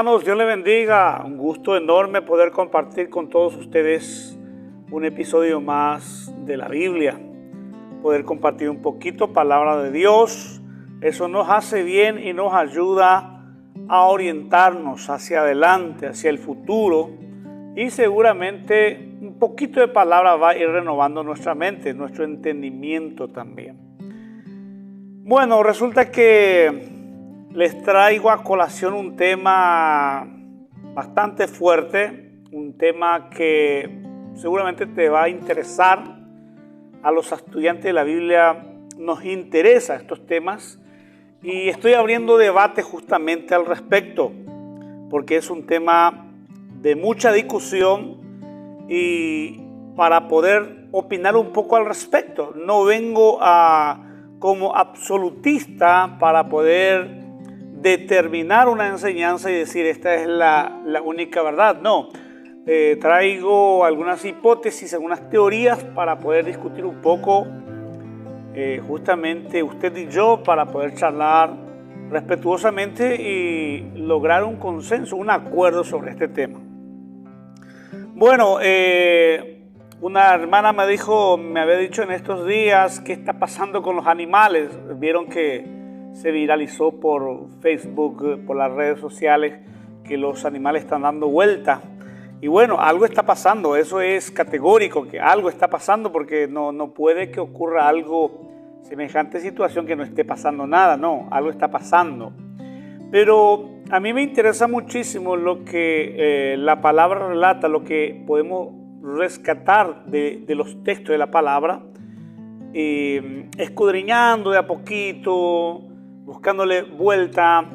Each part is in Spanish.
hermanos, Dios les bendiga. Un gusto enorme poder compartir con todos ustedes un episodio más de la Biblia. Poder compartir un poquito palabra de Dios. Eso nos hace bien y nos ayuda a orientarnos hacia adelante, hacia el futuro. Y seguramente un poquito de palabra va a ir renovando nuestra mente, nuestro entendimiento también. Bueno, resulta que les traigo a colación un tema bastante fuerte, un tema que seguramente te va a interesar. A los estudiantes de la Biblia nos interesan estos temas y estoy abriendo debate justamente al respecto, porque es un tema de mucha discusión y para poder opinar un poco al respecto. No vengo como absolutista para poder determinar una enseñanza y decir esta es la única verdad. No, traigo algunas hipótesis, algunas teorías para poder discutir un poco, justamente usted y yo, para poder charlar respetuosamente y lograr un consenso, un acuerdo sobre este tema. Bueno, una hermana me había dicho en estos días qué está pasando con los animales. Vieron que se viralizó por Facebook, por las redes sociales, que los animales están dando vuelta. Y bueno, algo está pasando, eso es categórico, que algo está pasando, porque no puede que ocurra algo, semejante situación, que no esté pasando nada. No, algo está pasando. Pero a mí me interesa muchísimo lo que la palabra relata, lo que podemos rescatar de los textos de la palabra, escudriñando de a poquito, buscándole vuelta,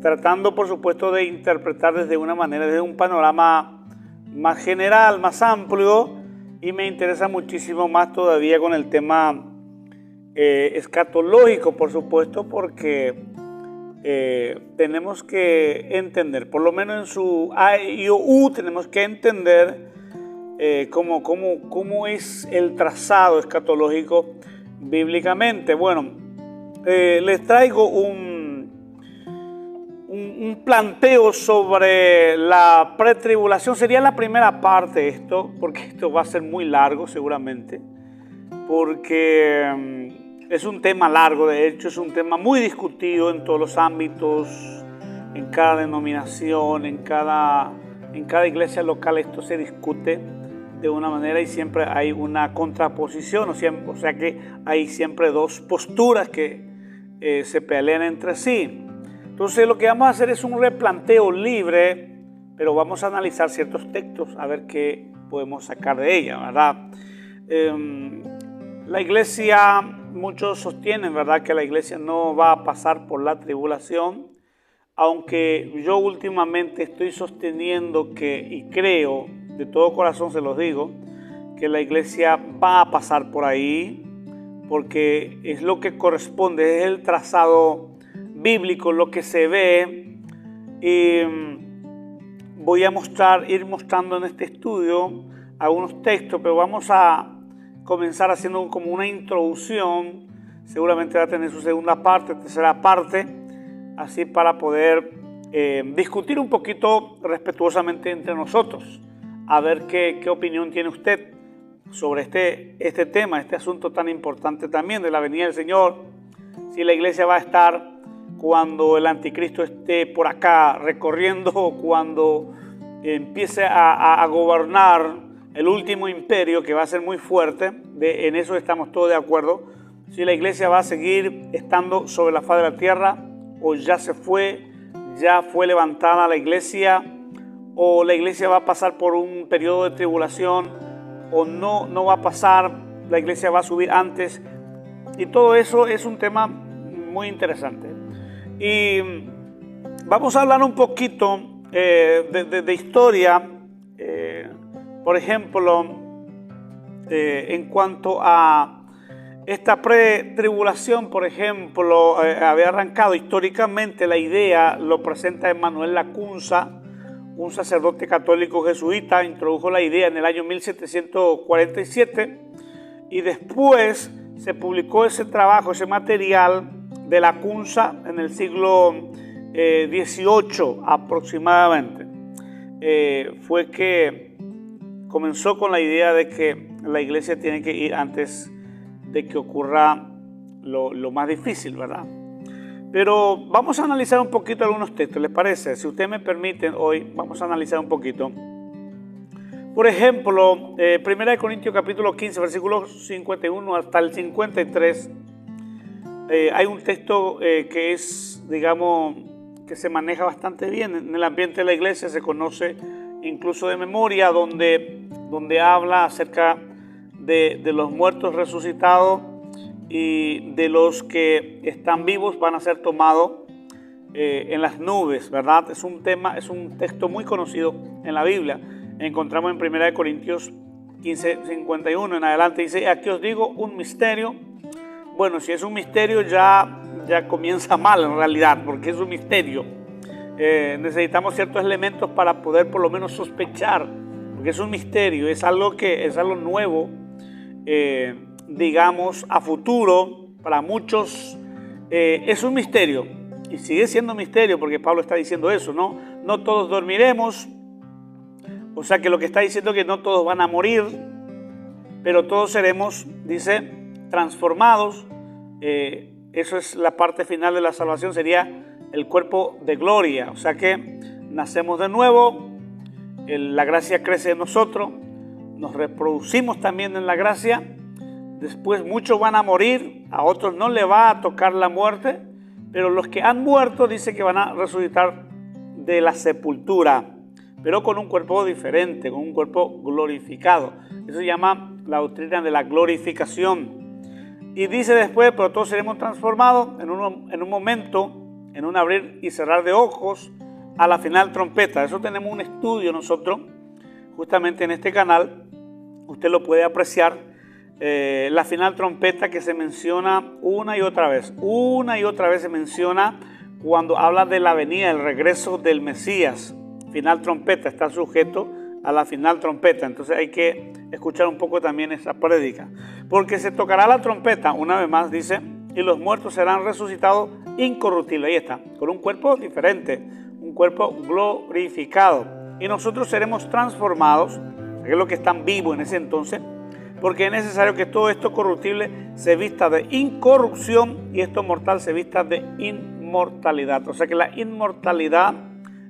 tratando por supuesto de interpretar desde una manera, desde un panorama más general, más amplio, y me interesa muchísimo más todavía con el tema escatológico, por supuesto, porque tenemos que entender, por lo menos en su A y U, tenemos que entender cómo es el trazado escatológico bíblicamente. Bueno, les traigo un planteo sobre la pretribulación. Sería la primera parte de esto, porque esto va a ser muy largo seguramente, porque es un tema largo. De hecho, es un tema muy discutido en todos los ámbitos, en cada denominación, en cada iglesia local. Esto se discute de una manera y siempre hay una contraposición, o sea que hay siempre dos posturas que se pelean entre sí. Entonces lo que vamos a hacer es un replanteo libre, pero vamos a analizar ciertos textos a ver qué podemos sacar de ella, ¿verdad? La iglesia, muchos sostienen, ¿verdad?, que la iglesia no va a pasar por la tribulación, aunque yo últimamente estoy sosteniendo y creo, de todo corazón se los digo, que la iglesia va a pasar por ahí, porque es lo que corresponde, es el trazado bíblico, lo que se ve. Y voy a ir mostrando en este estudio algunos textos, pero vamos a comenzar haciendo como una introducción. Seguramente va a tener su segunda parte, tercera parte, así para poder discutir un poquito respetuosamente entre nosotros, a ver qué opinión tiene usted sobre este tema, este asunto tan importante también de la venida del Señor. Si la iglesia va a estar cuando el anticristo esté por acá recorriendo, cuando empiece a gobernar el último imperio, que va a ser muy fuerte, en eso estamos todos de acuerdo. Si la iglesia va a seguir estando sobre la faz de la tierra, o ya fue levantada la iglesia, o la iglesia va a pasar por un periodo de tribulación, o no va a pasar, la iglesia va a subir antes. Y todo eso es un tema muy interesante. Y vamos a hablar un poquito de historia, por ejemplo, en cuanto a esta pretribulación. Por ejemplo, había arrancado históricamente la idea, lo presenta Emmanuel Lacunza, un sacerdote católico jesuita, introdujo la idea en el año 1747 y después se publicó ese trabajo, ese material de Lacunza en el siglo 18 aproximadamente, fue que comenzó con la idea de que la iglesia tiene que ir antes de que ocurra lo más difícil, ¿verdad? Pero vamos a analizar un poquito algunos textos, ¿les parece? Si ustedes me permiten, hoy vamos a analizar un poquito. Por ejemplo, 1 Corintios capítulo 15, versículos 51 hasta el 53, hay un texto que es, digamos, que se maneja bastante bien en el ambiente de la iglesia, se conoce incluso de memoria, donde habla acerca de los muertos resucitados y de los que están vivos van a ser tomados en las nubes, ¿verdad? Es un texto muy conocido en la Biblia. Encontramos en 1 Corintios 15, 51 en adelante, dice: aquí os digo un misterio. Bueno, si es un misterio ya comienza mal en realidad, porque es un misterio. Necesitamos ciertos elementos para poder por lo menos sospechar, porque es un misterio, es algo nuevo, digamos, a futuro, para muchos es un misterio, y sigue siendo un misterio, porque Pablo está diciendo eso, ¿no? No todos dormiremos, o sea que lo que está diciendo es que no todos van a morir, pero todos seremos, dice, transformados. Eso es la parte final de la salvación, sería el cuerpo de gloria, o sea que nacemos de nuevo, la gracia crece en nosotros, nos reproducimos también en la gracia. Después muchos van a morir, a otros no le va a tocar la muerte, pero los que han muerto dice que van a resucitar de la sepultura, pero con un cuerpo diferente, con un cuerpo glorificado. Eso se llama la doctrina de la glorificación. Y dice después: pero todos seremos transformados en un momento, en un abrir y cerrar de ojos, a la final trompeta. Eso tenemos un estudio nosotros, justamente en este canal, usted lo puede apreciar. La final trompeta, que se menciona una y otra vez se menciona cuando habla de la venida, el regreso del Mesías. Final trompeta, está sujeto a la final trompeta. Entonces hay que escuchar un poco también esa prédica, porque se tocará la trompeta, una vez más dice, y los muertos serán resucitados incorruptibles. Ahí está, con un cuerpo diferente, un cuerpo glorificado, y nosotros seremos transformados, que es lo que están vivos en ese entonces, porque es necesario que todo esto corruptible se vista de incorrupción y esto mortal se vista de inmortalidad. O sea que la inmortalidad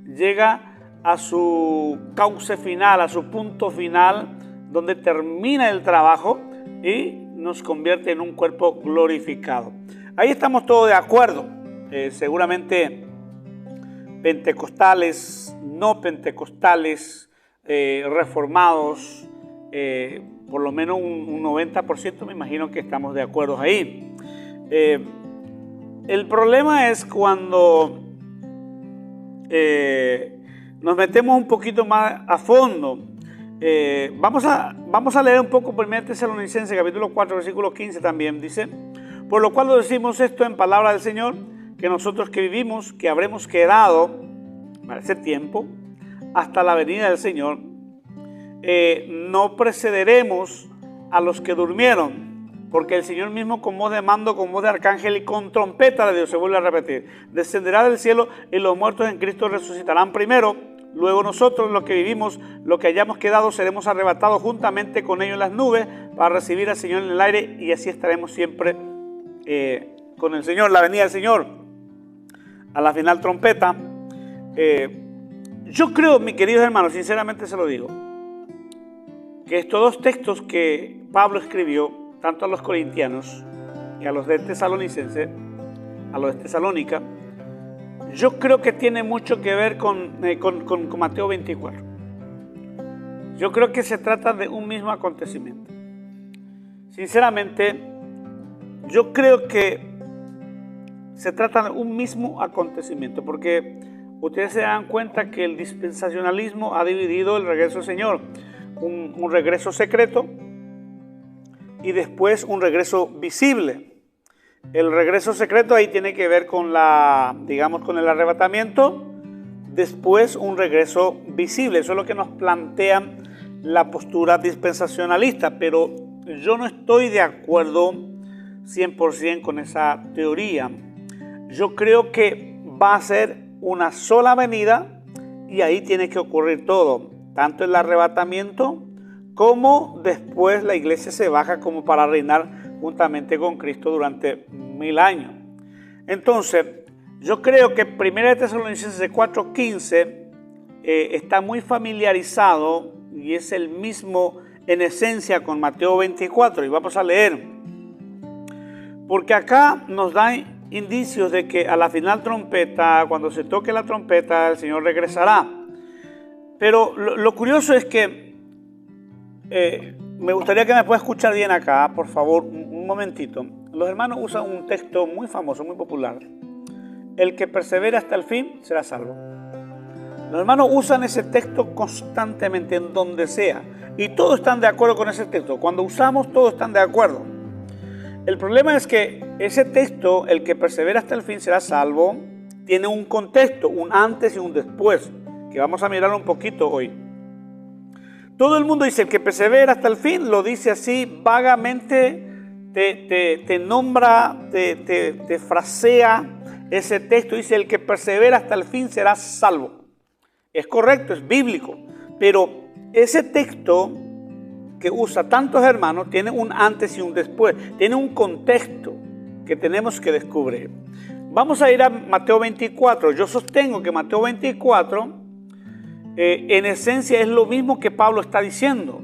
llega a su cauce final, a su punto final, donde termina el trabajo y nos convierte en un cuerpo glorificado. Ahí estamos todos de acuerdo. Seguramente pentecostales, no pentecostales, reformados, por lo menos un 90% me imagino que estamos de acuerdo ahí. El problema es cuando nos metemos un poquito más a fondo. Vamos a leer un poco 1 Tesalonicenses capítulo 4 versículo 15 también. Dice: por lo cual decimos esto en palabra del Señor, que nosotros que vivimos, que habremos quedado para ese tiempo, hasta la venida del Señor, no precederemos a los que durmieron, porque el Señor mismo, con voz de mando, con voz de arcángel y con trompeta de Dios, se vuelve a repetir, descenderá del cielo, y los muertos en Cristo resucitarán primero. Luego nosotros, los que vivimos, los que hayamos quedado, seremos arrebatados juntamente con ellos en las nubes para recibir al Señor en el aire, y así estaremos siempre con el Señor. La venida del Señor a la final trompeta. Yo creo, mis queridos hermanos, sinceramente se lo digo, que estos dos textos que Pablo escribió, tanto a los corintianos y a los de Tesalonicenses, a los de Tesalónica, yo creo que tiene mucho que ver con Mateo 24. Yo creo que se trata de un mismo acontecimiento. Sinceramente, yo creo que se trata de un mismo acontecimiento, porque ustedes se dan cuenta que el dispensacionalismo ha dividido el regreso del Señor. Un regreso secreto y después un regreso visible. El regreso secreto ahí tiene que ver con con el arrebatamiento. Después un regreso visible. Eso es lo que nos plantean la postura dispensacionalista, pero yo no estoy de acuerdo 100% con esa teoría. Yo creo que va a ser una sola venida y ahí tiene que ocurrir todo, tanto el arrebatamiento como después la iglesia se baja como para reinar juntamente con Cristo durante 1000 años. Entonces, yo creo que 1 Tesalonicenses 4:15 está muy familiarizado y es el mismo en esencia con Mateo 24. Y vamos a leer, porque acá nos da indicios de que a la final trompeta, cuando se toque la trompeta, el Señor regresará. Pero lo curioso es que me gustaría que me pueda escuchar bien acá, por favor, un momentito. Los hermanos usan un texto muy famoso, muy popular. El que persevera hasta el fin será salvo. Los hermanos usan ese texto constantemente en donde sea. Y todos están de acuerdo con ese texto. Cuando usamos, todos están de acuerdo. El problema es que ese texto, el que persevera hasta el fin será salvo, tiene un contexto, un antes y un después, que vamos a mirar un poquito hoy. Todo el mundo dice el que persevera hasta el fin, lo dice así vagamente, te nombra, te frasea ese texto, dice el que persevera hasta el fin será salvo. Es correcto, es bíblico, pero ese texto que usa tantos hermanos tiene un antes y un después, tiene un contexto que tenemos que descubrir. Vamos a ir a Mateo 24. Yo sostengo que Mateo 24 en esencia es lo mismo que Pablo está diciendo.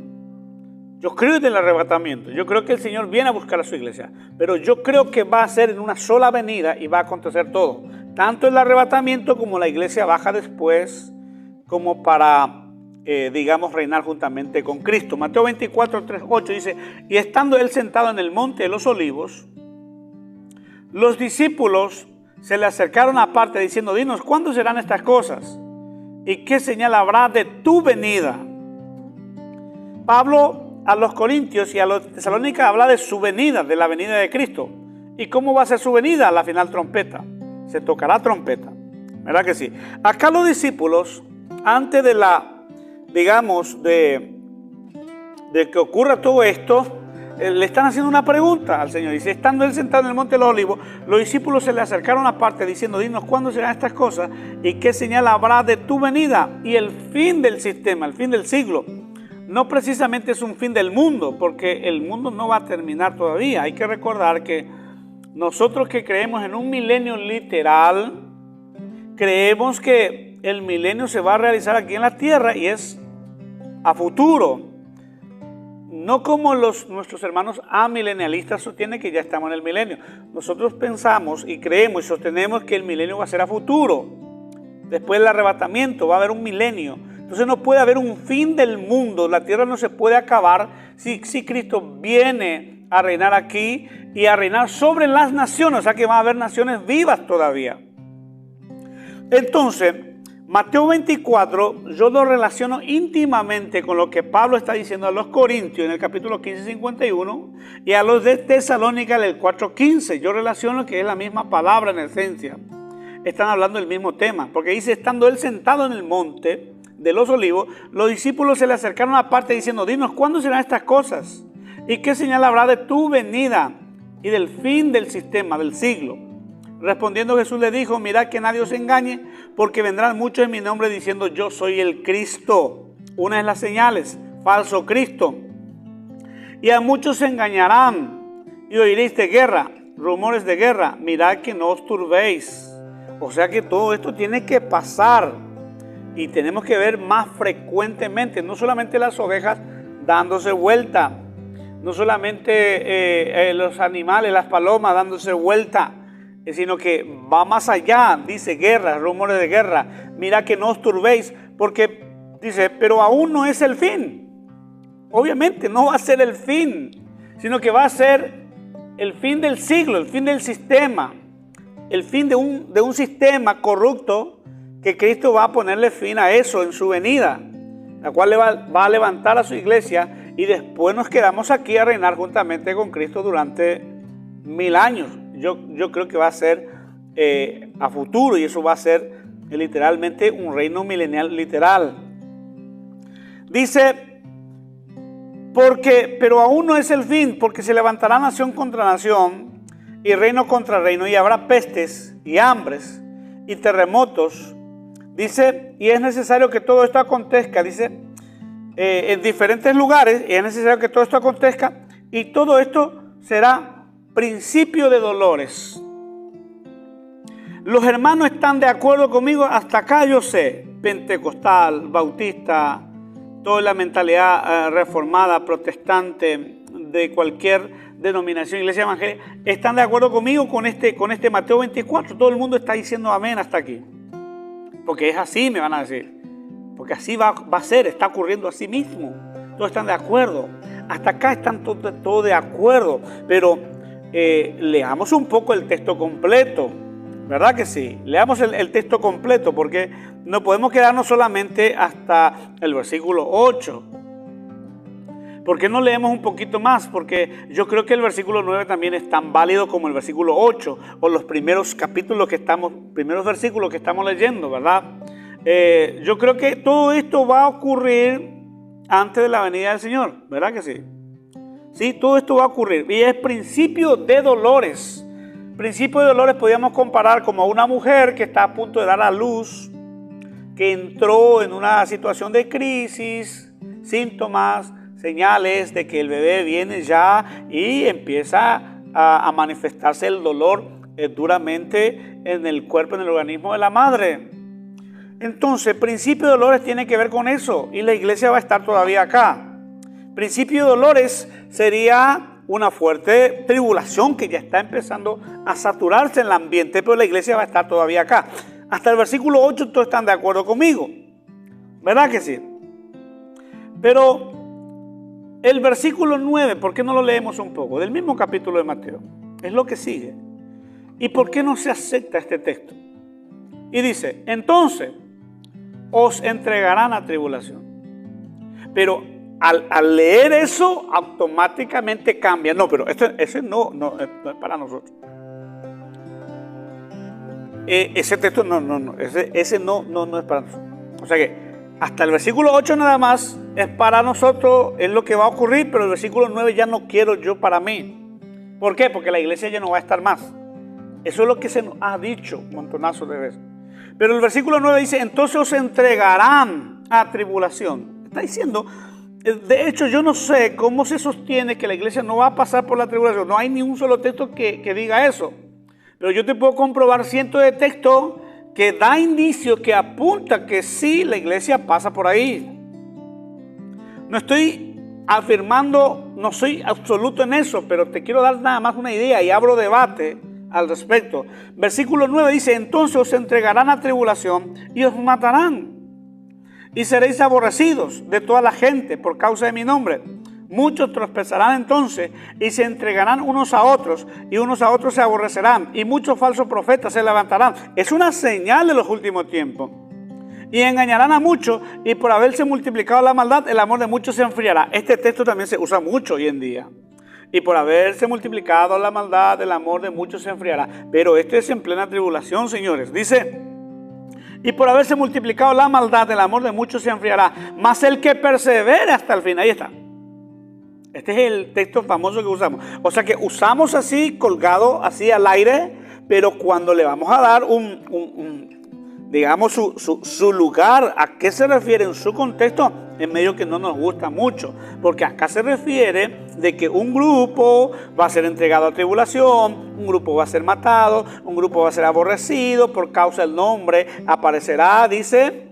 Yo creo en el arrebatamiento, yo creo que el Señor viene a buscar a su iglesia, pero yo creo que va a ser en una sola venida y va a acontecer todo, tanto el arrebatamiento como la iglesia baja después, como para, digamos, reinar juntamente con Cristo. Mateo 24, 3, 8 dice, y estando él sentado en el monte de los olivos, los discípulos se le acercaron aparte diciendo, dinos, ¿cuándo serán estas cosas? ¿Y qué señal habrá de tu venida? Pablo a los corintios y a los tesalónicas habla de su venida, de la venida de Cristo. ¿Y cómo va a ser su venida? A la final trompeta. Se tocará trompeta. ¿Verdad que sí? Acá los discípulos, antes de digamos, de que ocurra todo esto, le están haciendo una pregunta al Señor. Dice, estando él sentado en el monte de los olivos, los discípulos se le acercaron aparte diciendo, dinos cuándo serán estas cosas y qué señal habrá de tu venida y el fin del sistema, el fin del siglo. No precisamente es un fin del mundo, porque el mundo no va a terminar todavía. Hay que recordar que nosotros que creemos en un milenio literal, creemos que el milenio se va a realizar aquí en la tierra y es a futuro. No como nuestros hermanos amilenialistas sostienen que ya estamos en el milenio. Nosotros pensamos y creemos y sostenemos que el milenio va a ser a futuro. Después del arrebatamiento va a haber un milenio. Entonces no puede haber un fin del mundo. La tierra no se puede acabar si Cristo viene a reinar aquí y a reinar sobre las naciones. O sea que va a haber naciones vivas todavía. Entonces, Mateo 24, yo lo relaciono íntimamente con lo que Pablo está diciendo a los Corintios en el capítulo 15, 51 y a los de Tesalónica en el 4:15. Yo relaciono que es la misma palabra en esencia. Están hablando del mismo tema, porque dice, estando él sentado en el monte de los olivos, los discípulos se le acercaron aparte diciendo, dinos, ¿cuándo serán estas cosas? ¿Y qué señal habrá de tu venida y del fin del sistema, del siglo? Respondiendo Jesús le dijo, mirad que nadie os engañe, porque vendrán muchos en mi nombre diciendo, yo soy el Cristo. Una es las señales, falso Cristo. Y a muchos se engañarán, y oiréis de guerra, rumores de guerra. Mirad que no os turbéis. O sea que todo esto tiene que pasar. Y tenemos que ver más frecuentemente, no solamente las ovejas dándose vuelta, no solamente los animales, las palomas dándose vuelta, sino que va más allá, dice guerra, rumores de guerra. Mira que no os turbéis, porque dice, pero aún no es el fin. Obviamente no va a ser el fin, sino que va a ser el fin del siglo, el fin del sistema, el fin de un sistema corrupto que Cristo va a ponerle fin a eso en su venida, la cual le va a levantar a su iglesia y después nos quedamos aquí a reinar juntamente con Cristo durante 1000 años. Yo creo que va a ser a futuro y eso va a ser literalmente un reino milenial literal. Dice, pero aún no es el fin, porque se levantará nación contra nación y reino contra reino y habrá pestes y hambres y terremotos. Dice, y es necesario que todo esto acontezca, dice, en diferentes lugares, y es necesario que todo esto acontezca, y todo esto será principio de dolores. Los hermanos están de acuerdo conmigo, hasta acá yo sé, pentecostal, bautista, toda la mentalidad reformada, protestante, de cualquier denominación, iglesia evangélica, están de acuerdo conmigo con este Mateo 24. Todo el mundo está diciendo amén hasta aquí. Porque es así, me van a decir. Porque así va a ser, está ocurriendo así mismo. Todos están de acuerdo. Hasta acá están todos de acuerdo. Pero leamos un poco el texto completo. ¿Verdad que sí? Leamos el texto completo, porque no podemos quedarnos solamente hasta el versículo 8. ¿Por qué no leemos un poquito más? Porque yo creo que el versículo 9 también es tan válido como el versículo 8 o los primeros versículos que estamos leyendo, ¿verdad? Yo creo que todo esto va a ocurrir antes de la venida del Señor, ¿verdad que sí? Sí, todo esto va a ocurrir y es principio de dolores. Principio de dolores podríamos comparar como a una mujer que está a punto de dar a luz, que entró en una situación de crisis, síntomas, señales de que el bebé viene ya y empieza a manifestarse el dolor duramente en el cuerpo, en el organismo de la madre. Entonces, principio de dolores tiene que ver con eso y la iglesia va a estar todavía acá. Principio de dolores sería una fuerte tribulación que ya está empezando a saturarse en el ambiente, pero la iglesia va a estar todavía acá. Hasta el versículo 8 todos están de acuerdo conmigo, ¿verdad que sí? Pero el versículo 9, ¿por qué no lo leemos un poco? Del mismo capítulo de Mateo. Es lo que sigue. ¿Y por qué no se acepta este texto? Y dice, entonces os entregarán a tribulación. Pero al leer eso, automáticamente cambia. No, pero ese no es para nosotros. Ese texto ese no es para nosotros. O sea que hasta el versículo 8 nada más es para nosotros, es lo que va a ocurrir, pero el versículo 9 ya no quiero yo para mí. ¿Por qué? Porque la iglesia ya no va a estar más. Eso es lo que se nos ha dicho un montonazo de veces. Pero el versículo 9 dice, entonces os entregarán a tribulación. Está diciendo, de hecho yo no sé cómo se sostiene que la iglesia no va a pasar por la tribulación. No hay ni un solo texto que diga eso. Pero yo te puedo comprobar cientos de textos que da indicios, que apunta que sí, la iglesia pasa por ahí. No estoy afirmando, no soy absoluto en eso, pero te quiero dar nada más una idea y abro debate al respecto. Versículo 9 dice, entonces os entregarán a tribulación y os matarán. Y seréis aborrecidos de toda la gente por causa de mi nombre. Muchos tropezarán entonces y se entregarán unos a otros y unos a otros se aborrecerán y muchos falsos profetas se levantarán. Es una señal de los últimos tiempos. Y engañarán a muchos y por haberse multiplicado la maldad, el amor de muchos se enfriará. Este texto también se usa mucho hoy en día. Y por haberse multiplicado la maldad, el amor de muchos se enfriará. Pero esto es en plena tribulación, señores. Dice, y por haberse multiplicado la maldad, el amor de muchos se enfriará. Mas el que persevere hasta el fin, ahí está. Este es el texto famoso que usamos. O sea que usamos así, colgado así al aire, pero cuando le vamos a dar digamos, su lugar, ¿a qué se refiere en su contexto? En medio que no nos gusta mucho, porque acá se refiere de que un grupo va a ser entregado a tribulación, un grupo va a ser matado, un grupo va a ser aborrecido por causa del nombre, aparecerá, dice,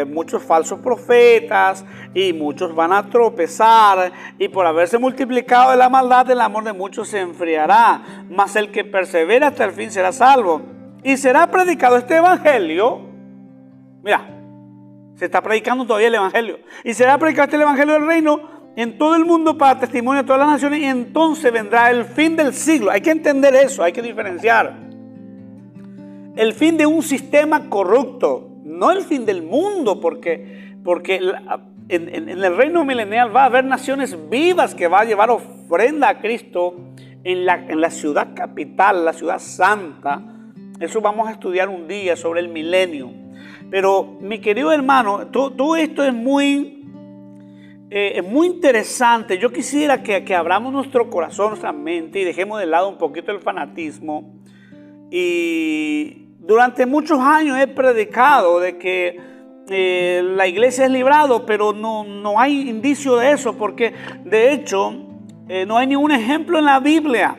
muchos falsos profetas y muchos van a tropezar y por haberse multiplicado de la maldad, el amor de muchos se enfriará, mas el que persevera hasta el fin será salvo. Y será predicado este evangelio. Mira, se está predicando todavía el evangelio. Y será predicado este evangelio del reino en todo el mundo para testimonio de todas las naciones. Y entonces vendrá el fin del siglo. Hay que entender eso, hay que diferenciar. El fin de un sistema corrupto, no el fin del mundo, porque en el reino milenial va a haber naciones vivas que va a llevar ofrenda a Cristo en la ciudad capital, la ciudad santa. Eso vamos a estudiar un día sobre el milenio. Pero mi querido hermano, todo esto es muy interesante. Yo quisiera que abramos nuestro corazón, nuestra mente y dejemos de lado un poquito el fanatismo y Durante muchos años he predicado de que la iglesia es librado, pero no hay indicio de eso, porque de hecho no hay ningún ejemplo en la Biblia.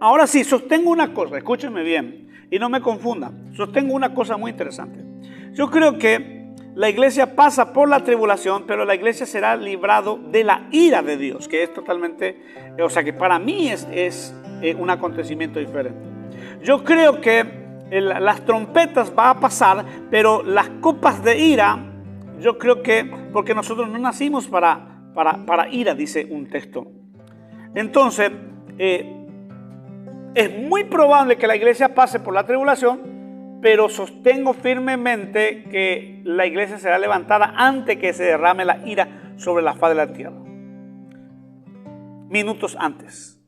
Ahora sí, sostengo una cosa, escúchenme bien y no me confundan. Sostengo una cosa muy interesante. Yo creo que la iglesia pasa por la tribulación, pero la iglesia será librado de la ira de Dios, que es totalmente, o sea que para mí es un acontecimiento diferente. Yo creo que las trompetas va a pasar, pero las copas de ira, yo creo que, porque nosotros no nacimos para ira, dice un texto. Entonces, es muy probable que la iglesia pase por la tribulación, pero sostengo firmemente que la iglesia será levantada antes que se derrame la ira sobre la faz de la tierra. Minutos antes.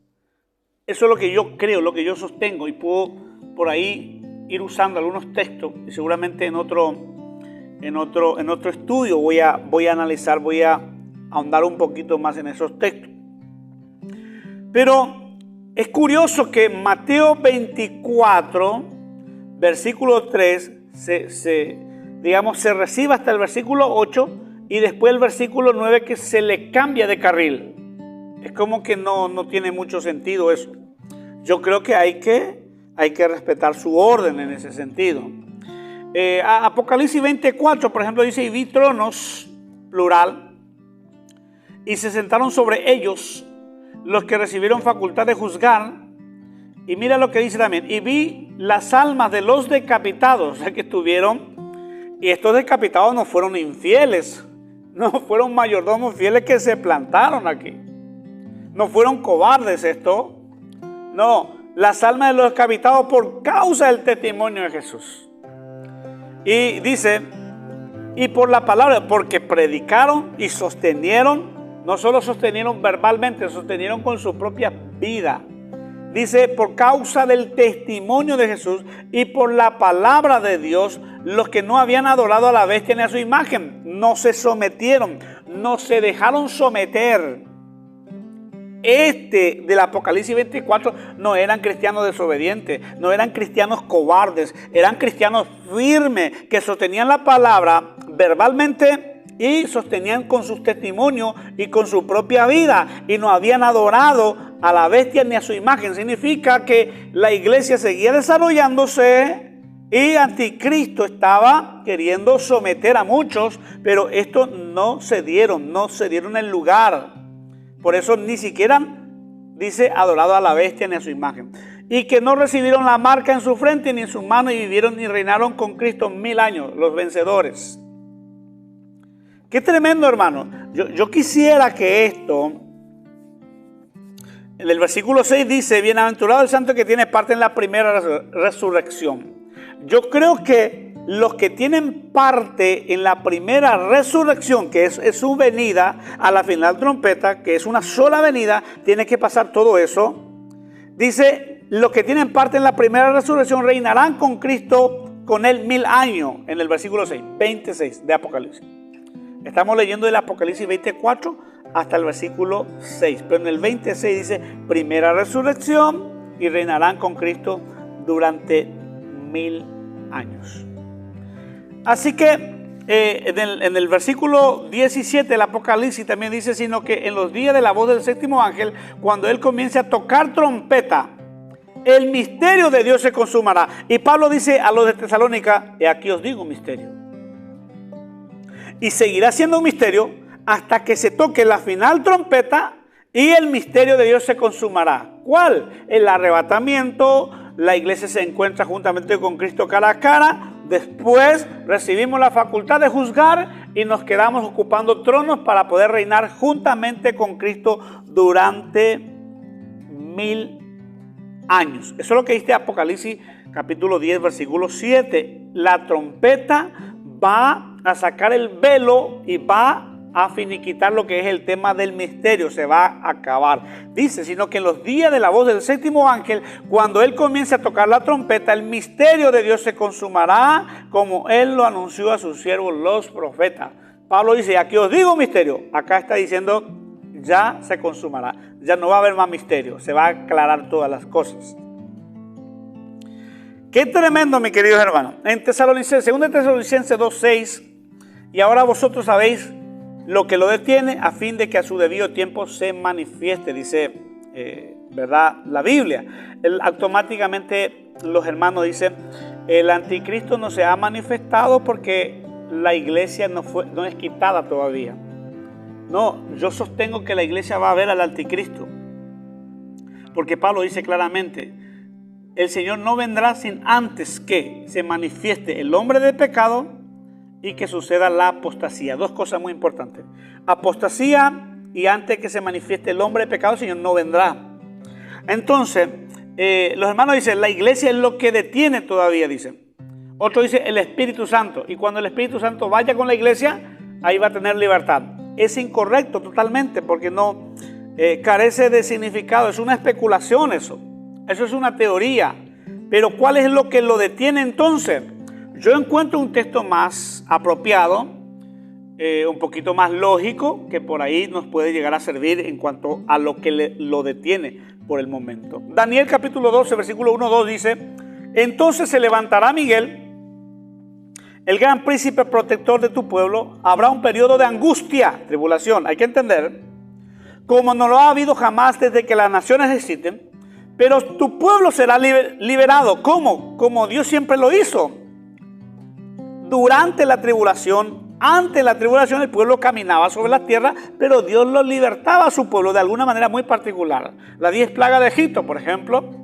Eso es lo que yo creo, lo que yo sostengo, y puedo por ahí ir usando algunos textos, y seguramente en otro estudio voy a analizar, voy a ahondar un poquito más en esos textos. Pero es curioso que Mateo 24, versículo 3, se reciba hasta el versículo 8, y después el versículo 9 que se le cambia de carril. Es como que no tiene mucho sentido eso. Yo creo que hay que respetar su orden en ese sentido. Apocalipsis 24, por ejemplo, dice: y vi tronos, plural, y se sentaron sobre ellos los que recibieron facultad de juzgar. Y mira lo que dice también: y vi las almas de los decapitados, o sea, que estuvieron, y estos decapitados no fueron infieles, no fueron mayordomos fieles que se plantaron aquí, no fueron cobardes esto, no, las almas de los decapitados por causa del testimonio de Jesús. Y dice: y por la palabra, porque predicaron y sostenieron. No solo sostenieron verbalmente, sostenieron con su propia vida. Dice: por causa del testimonio de Jesús y por la palabra de Dios, los que no habían adorado a la bestia ni a su imagen, no se sometieron, no se dejaron someter. Del Apocalipsis 24 no eran cristianos desobedientes, no eran cristianos cobardes, eran cristianos firmes que sostenían la palabra verbalmente y sostenían con sus testimonios y con su propia vida, y no habían adorado a la bestia ni a su imagen. Significa que la iglesia seguía desarrollándose y Anticristo estaba queriendo someter a muchos, pero estos no se dieron el lugar. Por eso ni siquiera dice adorado a la bestia ni a su imagen. Y que no recibieron la marca en su frente ni en su mano, y vivieron y reinaron con Cristo 1000 años, los vencedores. Qué tremendo, hermano. Yo quisiera que esto, en el versículo 6 dice: bienaventurado el santo que tiene parte en la primera resurrección. Yo creo que los que tienen parte en la primera resurrección, que es su venida a la final trompeta, que es una sola venida, tiene que pasar todo eso. Dice: los que tienen parte en la primera resurrección reinarán con Cristo, con él 1000 años, en el versículo 6, 26 de Apocalipsis. Estamos leyendo del Apocalipsis 24 hasta el versículo 6, pero en el 26 dice: primera resurrección, y reinarán con Cristo durante 1000 años. Así que en el versículo 17 del Apocalipsis también dice: sino que en los días de la voz del séptimo ángel, cuando él comience a tocar trompeta, el misterio de Dios se consumará. Y Pablo dice a los de Tesalónica: y aquí os digo un misterio. Y seguirá siendo un misterio hasta que se toque la final trompeta y el misterio de Dios se consumará. ¿Cuál? El arrebatamiento. La iglesia se encuentra juntamente con Cristo cara a cara. Después recibimos la facultad de juzgar y nos quedamos ocupando tronos para poder reinar juntamente con Cristo durante 1000 años. Eso es lo que dice Apocalipsis capítulo 10, versículo 7. La trompeta va a sacar el velo y va a finiquitar lo que es el tema del misterio, se va a acabar. Dice: sino que en los días de la voz del séptimo ángel, cuando él comience a tocar la trompeta, el misterio de Dios se consumará, como él lo anunció a sus siervos los profetas. Pablo dice: aquí os digo un misterio. Acá está diciendo: ya se consumará, ya no va a haber más misterio, se va a aclarar todas las cosas. Qué tremendo, mis queridos hermanos. En Tesalonicenses, 2 Tesalonicenses 2:6, y ahora vosotros sabéis lo que lo detiene a fin de que a su debido tiempo se manifieste, dice, ¿verdad? La Biblia. Automáticamente los hermanos dicen, el anticristo no se ha manifestado porque la iglesia no es quitada todavía. No, yo sostengo que la iglesia va a ver al anticristo. Porque Pablo dice claramente, el Señor no vendrá sin antes que se manifieste el hombre de pecado y que suceda la apostasía. Dos cosas muy importantes. Apostasía y antes que se manifieste el hombre de pecado, el Señor no vendrá. Entonces, los hermanos dicen, la iglesia es lo que detiene todavía, dicen. Otro dice, el Espíritu Santo. Y cuando el Espíritu Santo vaya con la iglesia, ahí va a tener libertad. Es incorrecto totalmente porque no carece de significado. Es una especulación eso. Eso es una teoría. Pero ¿cuál es lo que lo detiene entonces? Yo encuentro un texto más apropiado, un poquito más lógico, que por ahí nos puede llegar a servir en cuanto a lo que lo detiene por el momento. Daniel capítulo 12, versículo 1-2 dice, entonces se levantará Miguel, el gran príncipe protector de tu pueblo. Habrá un periodo de angustia, tribulación, hay que entender, como no lo ha habido jamás desde que las naciones existen, pero tu pueblo será liberado. ¿Cómo? Como Dios siempre lo hizo. Durante la tribulación, antes la tribulación, el pueblo caminaba sobre la tierra, pero Dios lo libertaba a su pueblo de alguna manera muy particular. Las 10 plagas de Egipto, por ejemplo,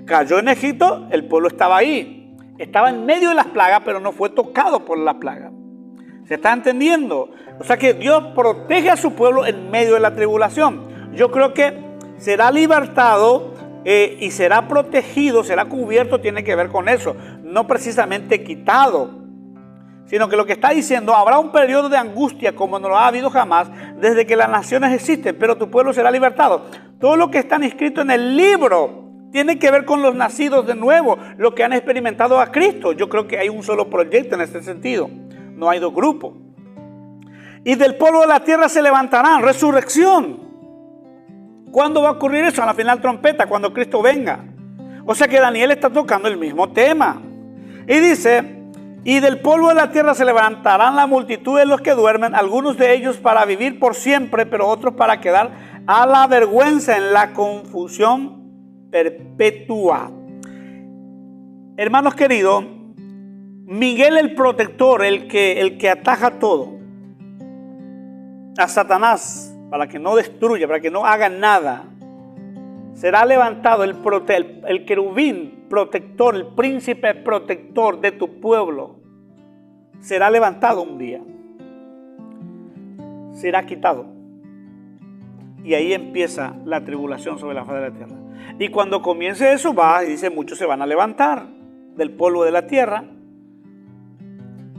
cayó en Egipto, el pueblo estaba ahí. Estaba en medio de las plagas, pero no fue tocado por las plagas. ¿Se está entendiendo? O sea que Dios protege a su pueblo en medio de la tribulación. Yo creo que será libertado y será protegido, será cubierto, tiene que ver con eso. No precisamente quitado, sino que lo que está diciendo, habrá un periodo de angustia como no lo ha habido jamás desde que las naciones existen, pero tu pueblo será libertado. Todo lo que está inscrito en el libro tiene que ver con los nacidos de nuevo, los que han experimentado a Cristo. Yo creo que hay un solo proyecto en este sentido, no hay dos grupos. Y del polvo de la tierra se levantarán, resurrección. ¿Cuándo va a ocurrir eso? A la final trompeta, cuando Cristo venga. O sea que Daniel está tocando el mismo tema. Y dice, y del polvo de la tierra se levantarán la multitud de los que duermen, algunos de ellos para vivir por siempre, pero otros para quedar a la vergüenza en la confusión perpetua. Hermanos queridos, Miguel el protector, el que ataja todo, a Satanás, para que no destruya, para que no haga nada, será levantado el querubín protector, el príncipe protector de tu pueblo, será levantado un día, será quitado. Y ahí empieza la tribulación sobre la faz de la tierra. Y cuando comience eso, va y dice, muchos se van a levantar del polvo de la tierra.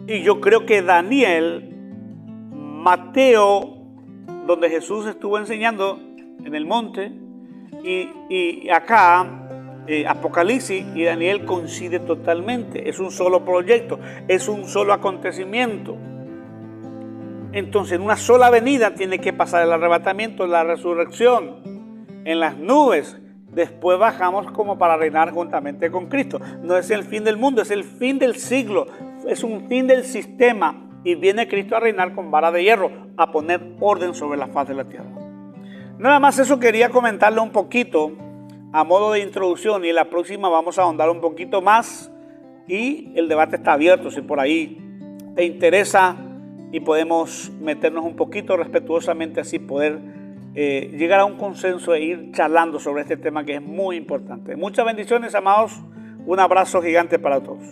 Y yo creo que Daniel, Mateo, donde Jesús estuvo enseñando en el monte, y acá Apocalipsis y Daniel coincide totalmente. Es un solo proyecto, es un solo acontecimiento. Entonces en una sola venida tiene que pasar el arrebatamiento, la resurrección en las nubes. Después bajamos como para reinar juntamente con Cristo. No es el fin del mundo, es el fin del siglo, es un fin del sistema. Y viene Cristo a reinar con vara de hierro, a poner orden sobre la faz de la tierra. Nada más eso quería comentarle un poquito a modo de introducción, y en la próxima vamos a ahondar un poquito más y el debate está abierto. Si por ahí te interesa y podemos meternos un poquito respetuosamente, así poder llegar a un consenso e ir charlando sobre este tema que es muy importante. Muchas bendiciones, amados. Un abrazo gigante para todos.